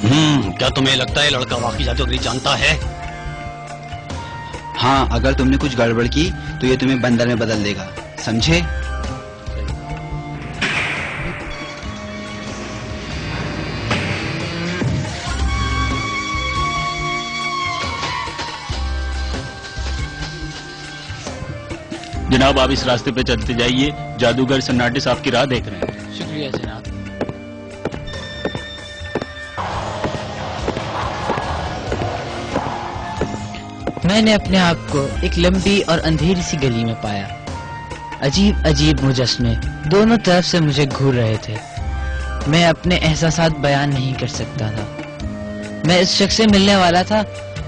क्या तुम्हें लगता है लड़का वाकई जादूगरी जानता है? हाँ, अगर तुमने कुछ गड़बड़ की तो ये तुम्हें बंदर में बदल देगा, समझे? जनाब, आप इस रास्ते पे चलते जाइए, जादूगर सन्नाटे साहब की राह देख रहे हैं। शुक्रिया जनाब। मैंने अपने आप को एक लंबी और अंधेरी सी गली में पाया। अजीब अजीब मुजस्मे दोनों तरफ से मुझे घूर रहे थे। मैं अपने एहसासात बयान नहीं कर सकता था। मैं इस शख्स से मिलने वाला था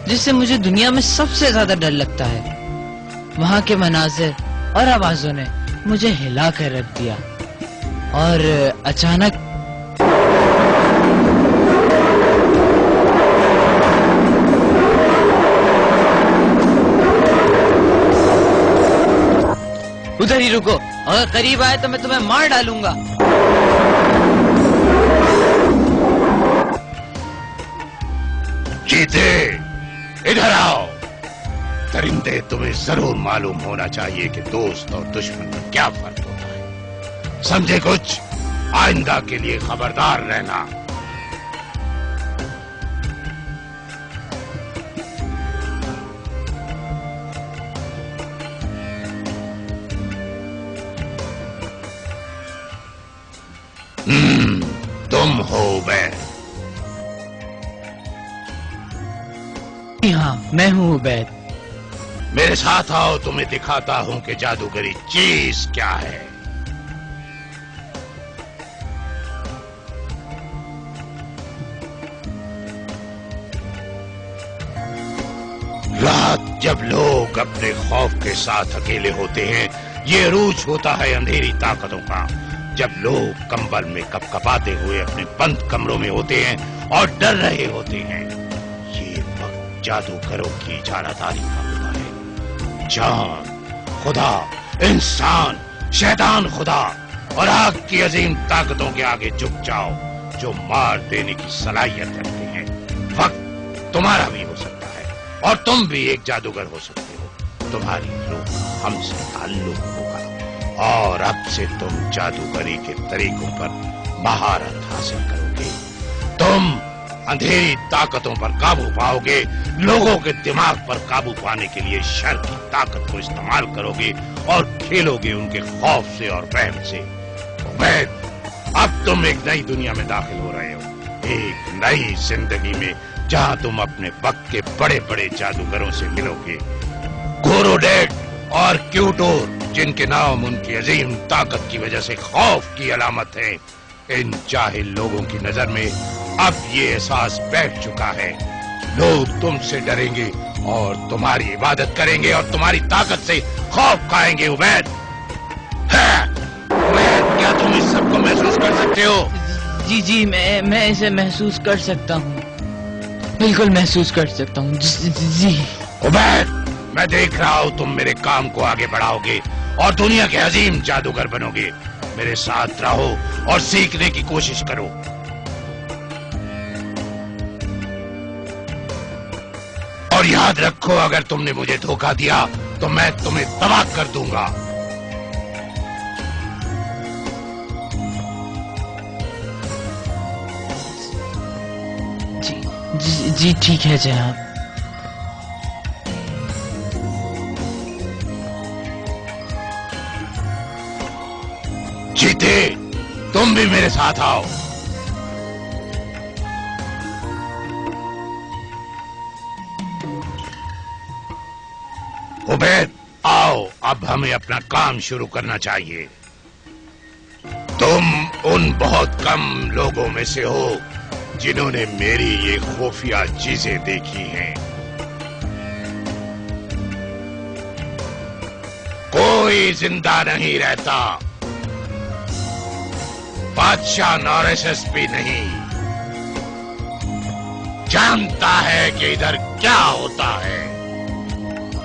जिससे मुझे दुनिया में सबसे ज्यादा डर लगता है। वहां के मनाजिर और आवाजों ने मुझे हिला कर रख दिया और अचानक उधर ही रुको, अगर करीब आए तो मैं तुम्हें मार डालूंगा। चीते, इधर आओ। दरिंदे, तुम्हें जरूर मालूम होना चाहिए कि दोस्त और दुश्मन में क्या फर्क होता है। समझे कुछ? आइंदा के लिए खबरदार रहना। तुम हो उबैद? हाँ, मैं हूँ उबैद। मेरे साथ आओ, तुम्हें दिखाता हूं कि जादूगरी चीज क्या है। रात जब लोग अपने खौफ के साथ अकेले होते हैं, ये अरूज होता है अंधेरी ताकतों का। जब लोग कंबल में कपकपाते हुए अपने बंद कमरों में होते हैं और डर रहे होते हैं, ये वक्त जादूगरों की इजारादारी का होता है। जान, खुदा, इंसान, शैतान खुदा और आग की अजीम ताकतों के आगे झुक जाओ जो मार देने की सलाहियत रखते हैं। वक्त तुम्हारा भी हो सकता है और तुम भी एक जादूगर हो सकते हो। तुम्हारी रूह हमसे ताल्लुक होगा और अब से तुम जादूगरी के तरीकों पर महारत हासिल करोगे। तुम अंधेरी ताकतों पर काबू पाओगे, लोगों के दिमाग पर काबू पाने के लिए शर की ताकत को इस्तेमाल करोगे और खेलोगे उनके खौफ से और वहम से। उबैद, अब तुम एक नई दुनिया में दाखिल हो रहे हो, एक नई जिंदगी में जहां तुम अपने वक्त के बड़े बड़े जादूगरों से मिलोगे। गोरोडेड और क्यूटोर, जिनके नाम उनकी अजीम ताकत की वजह से खौफ की अलामत है, इन जाहिल लोगों की नजर में अब ये एहसास बैठ चुका है। लोग तुमसे डरेंगे और तुम्हारी इबादत करेंगे और तुम्हारी ताकत से खौफ खाएंगे। उबैद, उबैद, क्या तुम इस सब को महसूस कर सकते हो? जी जी, मैं इसे महसूस कर सकता हूँ, बिल्कुल महसूस कर सकता हूँ। जी उबैद, मैं देख रहा हूँ तुम मेरे काम को आगे बढ़ाओगे और दुनिया के अजीम जादूगर बनोगे। मेरे साथ रहो और सीखने की कोशिश करो। और याद रखो, अगर तुमने मुझे धोखा दिया तो मैं तुम्हें तबाह कर दूंगा। जी ठीक है जनाब। चीते, तुम भी मेरे साथ आओ। उबैद, आओ, अब हमें अपना काम शुरू करना चाहिए। तुम उन बहुत कम लोगों में से हो जिन्होंने मेरी ये खुफिया चीजें देखी हैं। कोई जिंदा नहीं रहता, बादशाह नॉरेसस भी नहीं जानता है कि इधर क्या होता है।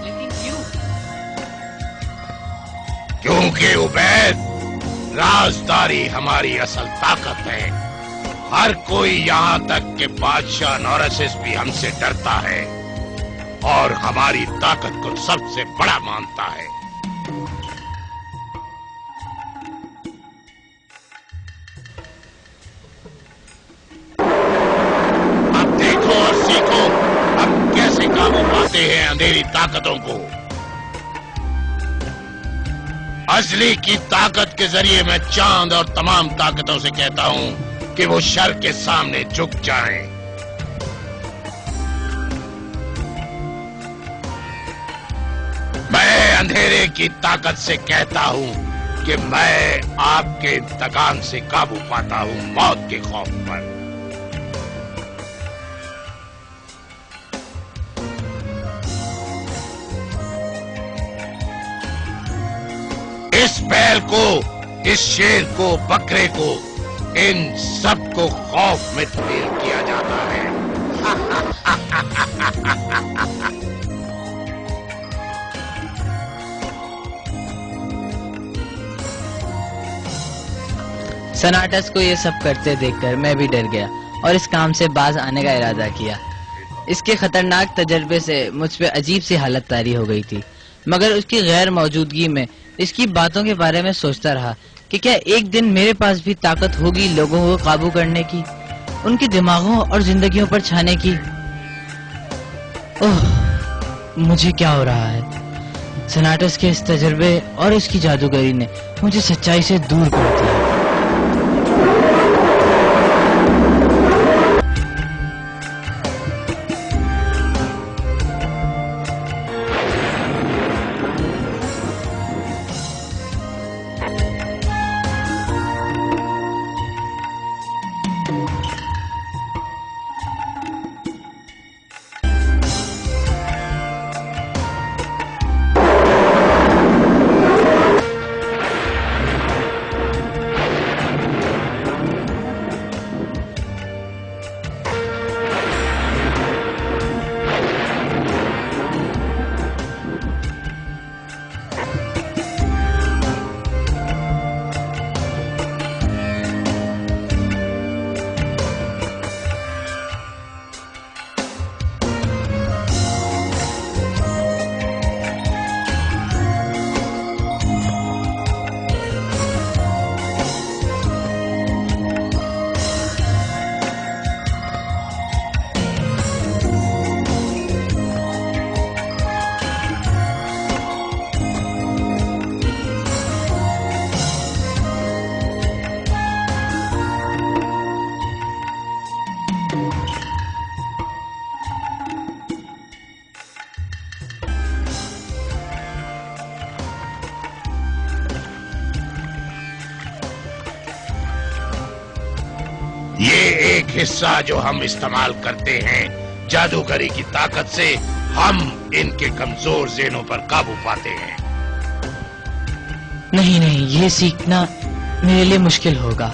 लेकिन क्यों? क्योंकि उबैद, राजदारी हमारी असल ताकत है। हर कोई यहाँ तक कि बादशाह नौरसिस भी हमसे डरता है और हमारी ताकत को सबसे बड़ा मानता है। अब देखो और सीखो हम कैसे काबू पाते हैं अंधेरी ताकतों को। असली की ताकत के जरिए मैं चांद और तमाम ताकतों से कहता हूं कि वो शर के सामने झुक जाएं। मैं अंधेरे की ताकत से कहता हूं कि मैं आपके इंतकाम से काबू पाता हूं मौत के खौफ पर। इस बैल को, इस शेर को, बकरे को, इन सब को खौफ में तब्दील किया जाता है। सनाटस को ये सब करते देखकर मैं भी डर गया और इस काम से बाज आने का इरादा किया। इसके खतरनाक तजर्बे से मुझ पे अजीब सी हालत तारी हो गई थी, मगर उसकी गैर मौजूदगी में इसकी बातों के बारे में सोचता रहा कि क्या एक दिन मेरे पास भी ताकत होगी लोगों को काबू करने की, उनके दिमागों और जिंदगियों पर छाने की। ओह, मुझे क्या हो रहा है? सनाटस के इस तजर्बे और इसकी जादूगरी ने मुझे सच्चाई से दूर कर दिया। ये एक हिस्सा जो हम इस्तेमाल करते हैं जादूगरी की ताकत से, हम इनके कमजोर ज़हनों पर काबू पाते हैं। नहीं नहीं, ये सीखना मेरे लिए मुश्किल होगा।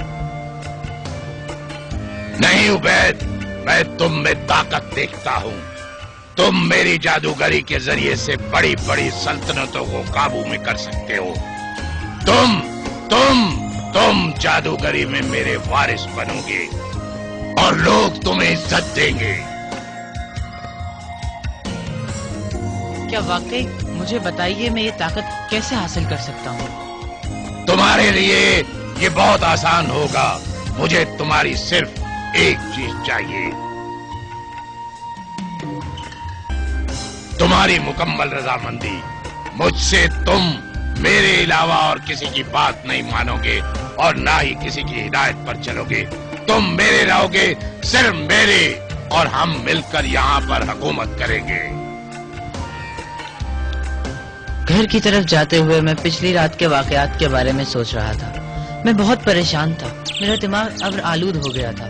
नहीं उबैद, मैं तुम में ताकत देखता हूँ। तुम मेरी जादूगरी के जरिए से बड़ी बड़ी सल्तनतों को काबू में कर सकते हो। तुम जादूगरी में मेरे वारिस बनोगे और लोग तुम्हें इज्जत देंगे। क्या वाकई? मुझे बताइए, मैं ये ताकत कैसे हासिल कर सकता हूँ? तुम्हारे लिए ये बहुत आसान होगा। मुझे तुम्हारी सिर्फ एक चीज चाहिए, तुम्हारी मुकम्मल रजामंदी। मुझसे तुम मेरे अलावा और किसी की बात नहीं मानोगे और ना ही किसी की हिदायत पर चलोगे। तुम मेरे रहोगे, सिर्फ मेरे, और हम मिलकर यहाँ पर हुकूमत करेंगे। घर की तरफ जाते हुए मैं पिछली रात के वाकयात के बारे में सोच रहा था। मैं बहुत परेशान था, मेरा दिमाग अब आलूद हो गया था।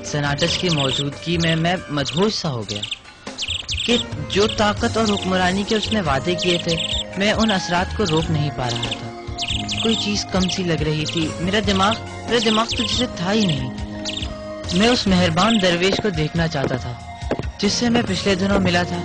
सनाटस की मौजूदगी में मैं मदहोश सा हो गया कि जो ताकत और हुक्मरानी के उसने वादे किए थे, मैं उन असरात को रोक नहीं पा रहा था। कोई चीज कम सी लग रही थी। मेरा दिमाग तो जैसे था ही नहीं। मैं उस मेहरबान दरवेश को देखना चाहता था जिससे मैं पिछले दिनों मिला था।